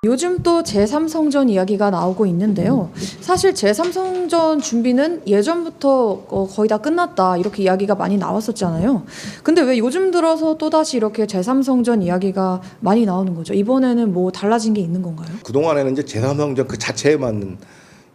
요즘 또 제3성전 이야기가 나오고 있는데요. 사실 제3성전 준비는 예전부터 거의 다 끝났다 이렇게 이야기가 많이 나왔었잖아요. 근데 왜 요즘 들어서 또다시 이렇게 제3성전 이야기가 많이 나오는 거죠? 이번에는 뭐 달라진 게 있는 건가요? 그동안에는 이제 제3성전 그 자체에만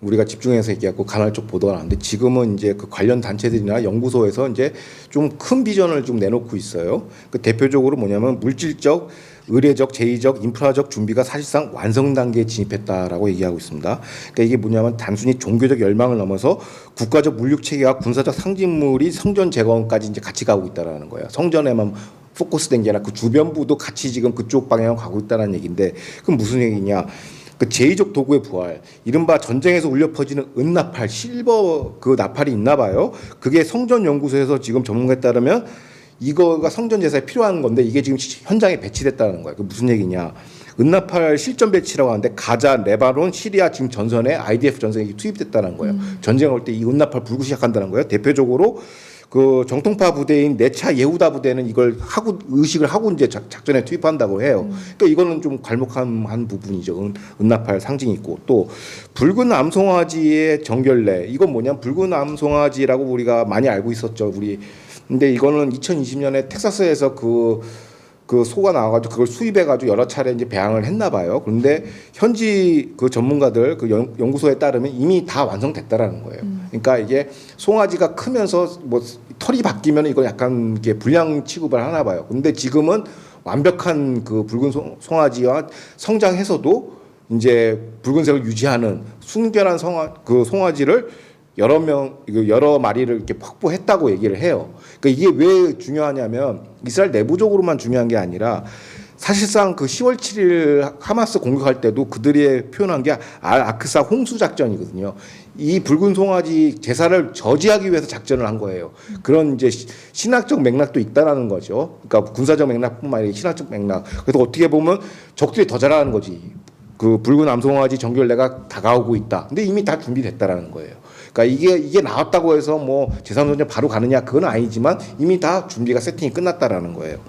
우리가 집중해서 얘기하고 간헐적 보도가 나왔는데, 지금은 이제 그 관련 단체들이나 연구소에서 이제 좀 큰 비전을 좀 내놓고 있어요. 그 대표적으로 뭐냐면 물질적, 의례적, 제의적, 인프라적 준비가 사실상 완성 단계에 진입했다라고 얘기하고 있습니다. 그러니까 이게 뭐냐면 단순히 종교적 열망을 넘어서 국가적 물육 체계와 군사적 상징물이 성전 재건까지 이제 같이 가고 있다라는 거예요. 성전에만 포커스된 게 아니라 그 주변부도 같이 지금 그쪽 방향으로 가고 있다는 얘기인데, 그럼 무슨 얘기냐? 그 제의적 도구의 부활, 이른바 전쟁에서 울려 퍼지는 은나팔, 실버 그 나팔이 있나 봐요. 그게 성전 연구소에서 지금 전문가에 따르면 이거가 성전 제사에 필요한 건데, 이게 지금 현장에 배치됐다는 거예요. 그 무슨 얘기냐? 은나팔 실전 배치라고 하는데, 가자, 레바논, 시리아 지금 전선에 IDF 전선이 투입됐다는 거예요. 전쟁 올 때 이 은나팔 불고 시작한다는 거예요. 대표적으로 그 정통파 부대인 네차 예후다 부대는 이걸 하고 의식을 하고 이제 작전에 투입한다고 해요. 그러니까 이거는 좀 괄목한 부분이죠. 은나팔 상징이 있고, 또 붉은 암송아지의 정결례, 이건 뭐냐면 붉은 암송아지라고 우리가 많이 알고 있었죠. 근데 이거는 2020년에 텍사스에서 그 소가 나와가지고 그걸 수입해가지고 여러 차례 이제 배양을 했나 봐요. 그런데 현지 그 전문가들 그 연구소에 따르면 이미 다 완성됐다라는 거예요. 그러니까 이게 송아지가 크면서 뭐 털이 바뀌면 이거 약간 이렇게 불량 취급을 하나 봐요. 근데 지금은 완벽한 그 붉은 송아지와 성장해서도 이제 붉은색을 유지하는 순결한 송아지를 여러 마리를 이렇게 확보했다고 얘기를 해요. 그러니까 이게 왜 중요하냐면, 이스라엘 내부적으로만 중요한 게 아니라 사실상 그 10월 7일 하마스 공격할 때도 그들이 표현한 게 아크사 홍수 작전이거든요. 이 붉은 송아지 제사를 저지하기 위해서 작전을 한 거예요. 그런 이제 신학적 맥락도 있다라는 거죠. 그러니까 군사적 맥락뿐만 아니라 신학적 맥락. 그래서 어떻게 보면 적들이 더 잘하는 거지. 그 붉은 암송아지 정결례가 다가오고 있다. 근데 이미 다 준비됐다라는 거예요. 그러니까 이게 나왔다고 해서 뭐 제3성전 바로 가느냐, 그건 아니지만 이미 다 준비가 세팅이 끝났다라는 거예요.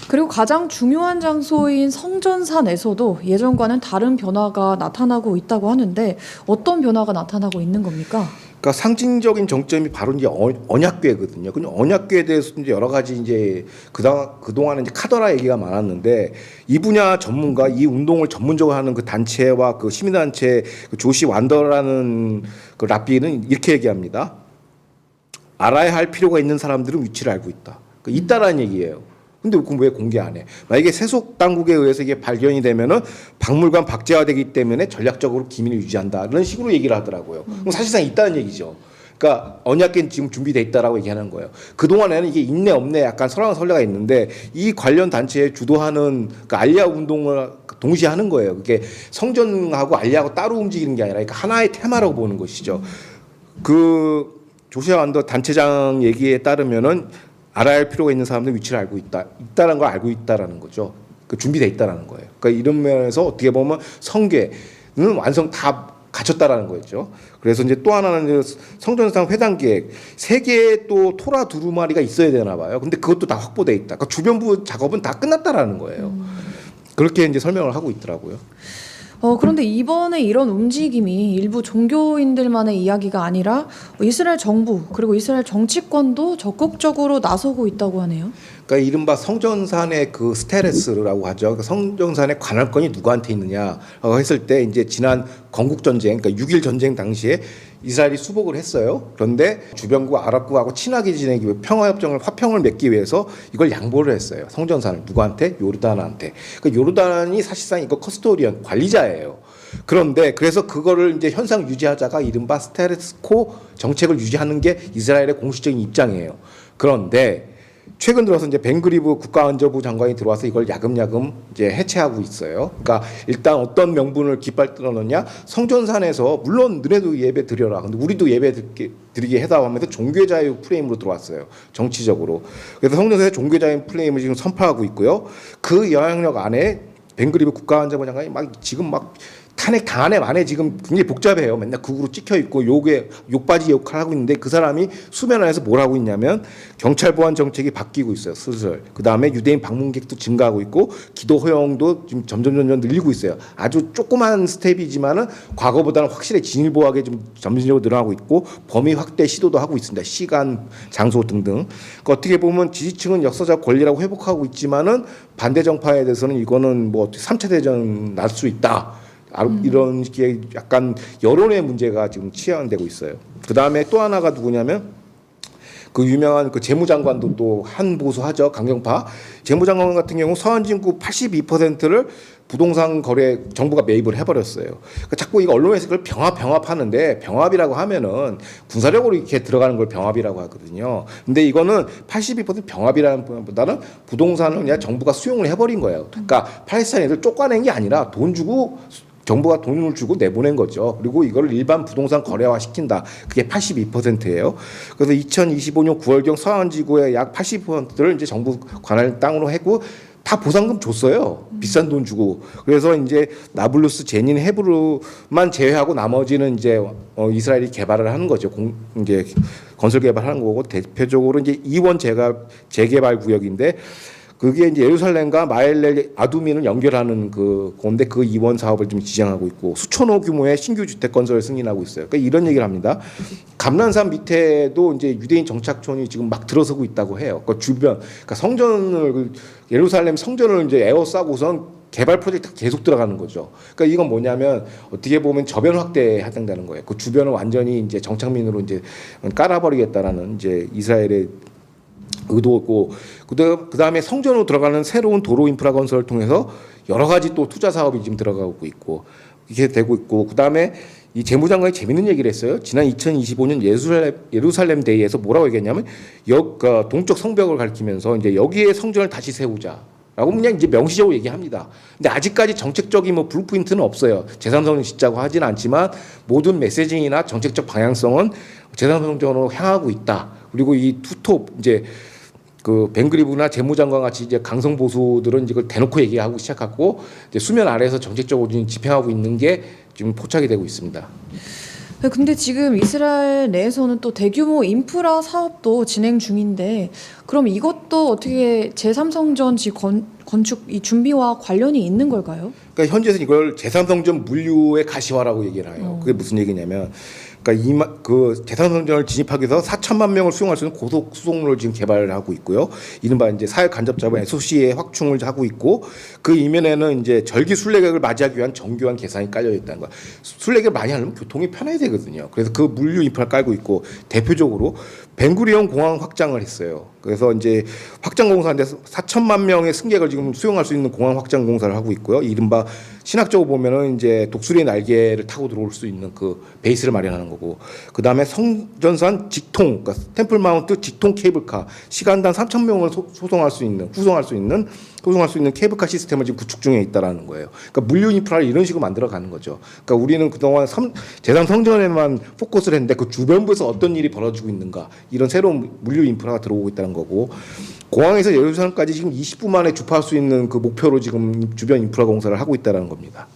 그리고 가장 중요한 장소인 성전산에서도 예전과는 다른 변화가 나타나고 있다고 하는데, 어떤 변화가 나타나고 있는 겁니까? 그러니까 상징적인 정점이 바로 이제 언약궤거든요. 근데 언약궤에 대해서 이제 여러 가지 이제 그동안에 이제 카더라 얘기가 많았는데, 이 분야 전문가, 이 운동을 전문적으로 하는 그 단체와 그 시민단체 그 조시 완더라는 그 랍비는 이렇게 얘기합니다. 알아야 할 필요가 있는 사람들은 위치를 알고 있다. 있다라는 얘기예요. 근데 그럼 왜 공개 안 해? 만약에 세속 당국에 의해서 이게 발견이 되면은 박물관 박제화되기 때문에 전략적으로 기밀을 유지한다, 이런 식으로 얘기를 하더라고요. 그럼 사실상 있다는 얘기죠. 그러니까 언약궤는 지금 준비돼 있다라고 얘기하는 거예요. 그 동안에는 이게 있네 없네 약간 설레가 있는데, 이 관련 단체에 주도하는 그 알리아 운동을 동시에 하는 거예요. 그게 성전하고 알리아하고 따로 움직이는 게 아니라, 그러니까 하나의 테마라고 보는 것이죠. 그 조시아 완더 단체장 얘기에 따르면은 알아야 할 필요가 있는 사람들 위치를 알고 있다는 걸 알고 있다라는 거죠. 그 준비돼 있다라는 거예요. 그러니까 이런 면에서 어떻게 보면 성궤는 완성 다 갖췄다라는 거였죠. 그래서 이제 또 하나는 성전상 회당 계획, 3개의 또 토라 두루마리가 있어야 되나 봐요. 근데 그것도 다 확보돼 있다. 그러니까 주변부 작업은 다 끝났다라는 거예요. 그렇게 이제 설명을 하고 있더라고요. 그런데 이번에 이런 움직임이 일부 종교인들만의 이야기가 아니라 이스라엘 정부 그리고 이스라엘 정치권도 적극적으로 나서고 있다고 하네요. 그러니까 이른바 성전산의 그 스테레스라고 하죠. 그러니까 성전산의 관할권이 누구한테 있느냐라고 했을 때, 이제 지난 건국 전쟁, 그러니까 6.1 전쟁 당시에 이스라엘이 수복을 했어요. 그런데 주변국 아랍국하고 친하게 지내기 위해 화평을 맺기 위해서 이걸 양보를 했어요. 성전산을 누구한테? 요르단한테. 그러니까 요르단이 사실상 이거 커스토리언, 관리자예요. 그런데 그래서 그거를 이제 현상 유지하자가 이른바 스테레스코 정책을 유지하는 게 이스라엘의 공식적인 입장이에요. 그런데 최근 들어서 이제 벤그리브 국가안전부 장관이 들어와서 이걸 야금야금 이제 해체하고 있어요. 그러니까 일단 어떤 명분을 깃발들어 놓냐? 성전산에서 물론 너네도 예배 드려라. 근데 우리도 예배 드리게 해다 하면서 종교 자유 프레임으로 들어왔어요. 정치적으로. 그래서 성전산의 종교 자유 프레임을 지금 선포하고 있고요. 그 영향력 안에 벤그리브 국가안전부 장관이 지금 탄핵 당한 애 만에 지금 굉장히 복잡해요. 맨날 극으로 찍혀 있고 욕바지 역할을 하고 있는데 그 사람이 수면 안에서 뭘 하고 있냐면 경찰 보안 정책이 바뀌고 있어요. 슬슬. 그다음에 유대인 방문객도 증가하고 있고 기도 허용도 지금 점점 늘리고 있어요. 아주 조그만 스텝이지만은 과거보다는 확실히 진일보하게 좀 점진적으로 늘어나고 있고 범위 확대 시도도 하고 있습니다. 시간, 장소 등등. 그러니까 어떻게 보면 지지층은 역사적 권리라고 회복하고 있지만은 반대 정파에 대해서는 이거는 뭐 3차 대전 날 수 있다. 이런 식의 약간 여론의 문제가 지금 치환되고 있어요. 그 다음에 또 하나가 누구냐면 그 유명한 그 재무장관도 또 한 보수하죠. 강경파. 재무장관 같은 경우 서한진구 82%를 부동산 거래 정부가 매입을 해버렸어요. 그러니까 자꾸 이거 언론에서 그걸 병합하는데 병합이라고 하면은 군사력으로 이렇게 들어가는 걸 병합이라고 하거든요. 근데 이거는 82% 병합이라는 보다는 부동산을 그냥 정부가 수용을 해버린 거예요. 그러니까 팔레스타인 애들 쫓아낸 게 아니라 돈 주고 정부가 돈을 주고 내보낸 거죠. 그리고 이걸 일반 부동산 거래화 시킨다. 그게 82%예요. 그래서 2025년 9월경 서한지구의 약 80%를 이제 정부 관할 땅으로 했고 다 보상금 줬어요. 비싼 돈 주고. 그래서 이제 나블루스, 제닌, 헤브루만 제외하고 나머지는 이제 이스라엘이 개발을 하는 거죠. 이제 건설 개발하는 거고 대표적으로 이제 이원 재개발 구역인데. 그게 이제 예루살렘과 마엘렐 아두민을 연결하는 그 건데 그 이원 사업을 좀 지향하고 있고 수천호 규모의 신규 주택 건설을 승인하고 있어요. 그러니까 이런 얘기를 합니다. 감난산 밑에도 이제 유대인 정착촌이 지금 막 들어서고 있다고 해요. 그 주변, 그러니까 성전을 예루살렘 성전을 이제 에워싸고선 개발 프로젝트가 계속 들어가는 거죠. 그러니까 이건 뭐냐면 어떻게 보면 저변 확대에 해당되는 거예요. 그 주변을 완전히 이제 정착민으로 이제 깔아버리겠다라는 이제 이스라엘의 의도고 그다음에 성전으로 들어가는 새로운 도로 인프라 건설을 통해서 여러 가지 또 투자 사업이 지금 들어가고 있고 이렇게 되고 있고 그다음에 이 재무장관이 재밌는 얘기를 했어요. 지난 2025년 예루살렘 데이에서 뭐라고 얘기했냐면 동쪽 성벽을 가리키면서 이제 여기에 성전을 다시 세우자라고 그냥 이제 명시적으로 얘기합니다. 근데 아직까지 정책적인 뭐 블루프린트는 없어요. 제3성전 짓자고 하지는 않지만 모든 메시징이나 정책적 방향성은 제3성전으로 향하고 있다. 그리고 이 투톱 이제 그 벤그리브나 재무장관 같이 이제 강성 보수들은 이걸 대놓고 얘기하고 시작하고 이제 수면 아래에서 정책적으로 집행하고 있는 게 지금 포착이 되고 있습니다. 네, 근데 지금 이스라엘 내에서는 또 대규모 인프라 사업도 진행 중인데 그럼 이것도 어떻게 제3성전 건축 이 준비와 관련이 있는 걸까요? 그러니까 현재에서 이걸 제3성전 물류의 가시화라고 얘기를 해요. 그게 무슨 얘기냐면 그러니까 그 제3성전을 진입하기 위해서 4천만 명을 수용할 수 있는 고속 수송로를 지금 개발을 하고 있고요. 이른바 이제 사회 간접 자본 SOC의 확충을 하고 있고 그 이면에는 이제 절기 순례객을 맞이하기 위한 정교한 계산이 깔려 있다는 거야. 순례객을 많이 하려면 교통이 편해야 되거든요. 그래서 그 물류 인프라를 깔고 있고 대표적으로 벤구리온 공항 확장을 했어요. 그래서 이제 확장 공사인데 4천만 명의 승객을 지금 수용할 수 있는 공항 확장 공사를 하고 있고요. 이른바 신학적으로 보면은 이제 독수리의 날개를 타고 들어올 수 있는 그 베이스를 마련하는 거고, 그 다음에 성전산 직통, 그러니까 템플 마운트 직통 케이블카, 시간당 3천 명을 후송할 수 있는 케이블카 시스템을 지금 구축 중에 있다라는 거예요. 그러니까 물류 인프라를 이런 식으로 만들어가는 거죠. 그러니까 우리는 그동안 제3 성전에만 포커스를 했는데 그 주변부에서 어떤 일이 벌어지고 있는가, 이런 새로운 물류 인프라가 들어오고 있다는 거고, 공항에서 예루살렘까지 지금 20분 만에 주파할 수 있는 그 목표로 지금 주변 인프라 공사를 하고 있다는 겁니다.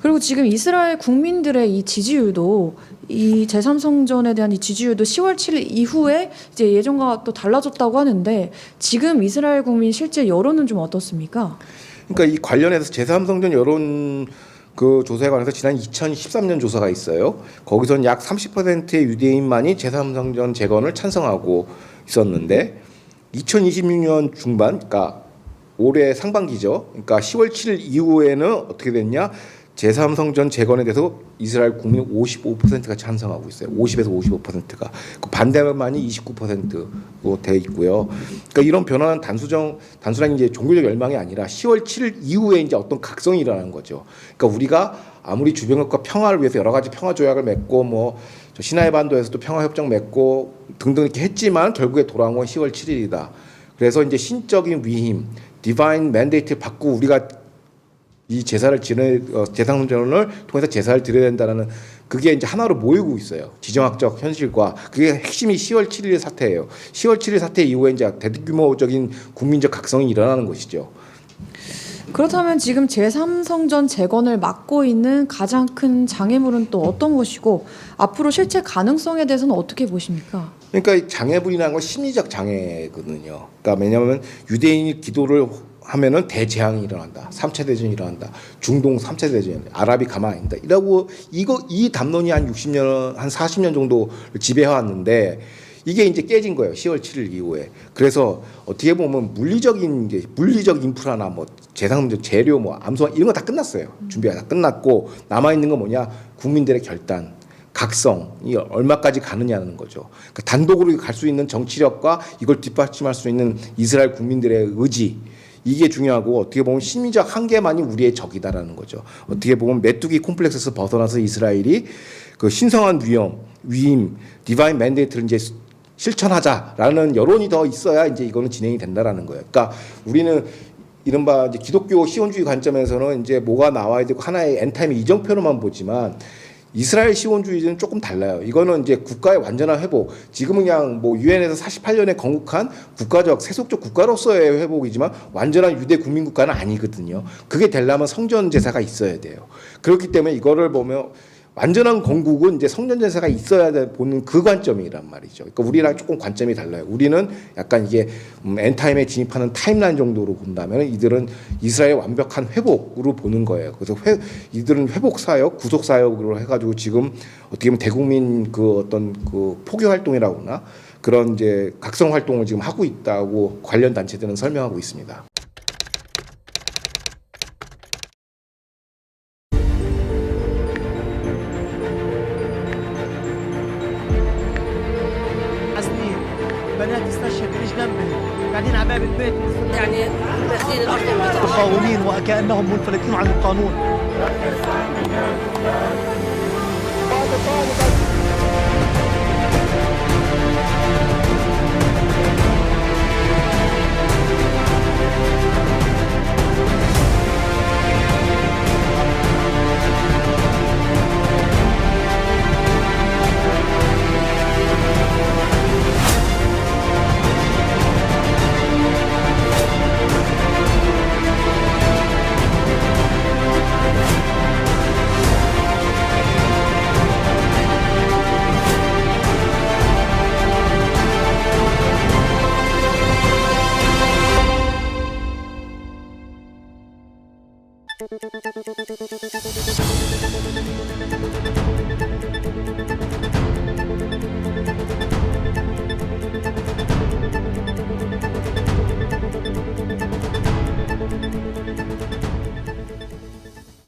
그리고 지금 이스라엘 국민들의 이 지지율도 이 제3성전에 대한 이 지지율도 10월 7일 이후에 이제 예전과 또 달라졌다고 하는데 지금 이스라엘 국민 실제 여론은 좀 어떻습니까? 그러니까 이 관련해서 제3성전 여론 그 조사에 관해서 지난 2013년 조사가 있어요. 거기서는 약 30%의 유대인만이 제3성전 재건을 찬성하고 있었는데 2026년 중반, 그러니까 올해 상반기죠. 그러니까 10월 7일 이후에는 어떻게 됐냐? 제3성전 재건에 대해서 이스라엘 국민 55%가 찬성하고 있어요. 50에서 55%가. 그 반대만이 29%로 돼 있고요. 그러니까 이런 변화는 단순한 이제 종교적 열망이 아니라 10월 7일 이후에 이제 어떤 각성이 일어나는 거죠. 그러니까 우리가 아무리 주변국과 평화를 위해서 여러 가지 평화 조약을 맺고 뭐 시나이 반도에서도 평화 협정 맺고 등등 이렇게 했지만 결국에 돌아온 건 10월 7일이다. 그래서 이제 신적인 위임, 디바인 맨데이트를 받고 우리가 이 제사를 제3성전을 통해서 제사를 드려야 된다는 그게 이제 하나로 모이고 있어요. 지정학적 현실과 그게 핵심이 10월 7일 사태예요. 10월 7일 사태 이후에 이제 대규모적인 국민적 각성이 일어나는 것이죠. 그렇다면 지금 제3성전 재건을 막고 있는 가장 큰 장애물은 또 어떤 것이고 앞으로 실체 가능성에 대해서는 어떻게 보십니까? 그러니까 이 장애불이라는 건 심리적 장애거든요. 그러니까 왜냐하면 유대인이 기도를 하면은 대재앙이 일어난다. 3차 대전이 일어난다. 중동 3차 대전, 아랍이 가만 안 있다. 이라고 이 담론이 한 60년, 한 40년 정도 지배해 왔는데 이게 이제 깨진 거예요. 10월 7일 이후에. 그래서 어떻게 보면 물리적 인프라나 뭐 재상문제, 재료, 뭐 암소화 이런 거 다 끝났어요. 준비가 다 끝났고 남아 있는 건 뭐냐? 국민들의 결단. 각성이 얼마까지 가느냐는 거죠. 그러니까 단독으로 갈 수 있는 정치력과 이걸 뒷받침할 수 있는 이스라엘 국민들의 의지, 이게 중요하고 어떻게 보면 심리적 한계만이 우리의 적이다라는 거죠. 어떻게 보면 메뚜기 콤플렉스에서 벗어나서 이스라엘이 그 신성한 위임, 디바인 맨데이트를 이제 실천하자라는 여론이 더 있어야 이제 이거는 진행이 된다라는 거예요. 그러니까 우리는 이른바 이제 기독교 시온주의 관점에서는 이제 뭐가 나와야 되고 하나의 엔타임의 이정표로만 보지만 이스라엘 시온주의는 조금 달라요. 이거는 이제 국가의 완전한 회복. 지금은 그냥 뭐 유엔에서 48년에 건국한 국가적 세속적 국가로서의 회복이지만 완전한 유대 국민 국가는 아니거든요. 그게 되려면 성전 제사가 있어야 돼요. 그렇기 때문에 이거를 보면 완전한 건국은 이제 성전 제사가 있어야 보는 그 관점이란 말이죠. 그러니까 우리랑 조금 관점이 달라요. 우리는 약간 이게 엔타임에 진입하는 타임라인 정도로 본다면 이들은 이스라엘 완벽한 회복으로 보는 거예요. 그래서 이들은 회복 사역, 구속 사역으로 해가지고 지금 어떻게 보면 대국민 그 어떤 그 포교 활동이라고나 그런 이제 각성 활동을 지금 하고 있다고 관련 단체들은 설명하고 있습니다. سنين بنات استشهد ايش جنبهم قاعدين على باب البيت يعني داخلين الارض المتر مقاومين وكانهم منفلتين عن القانون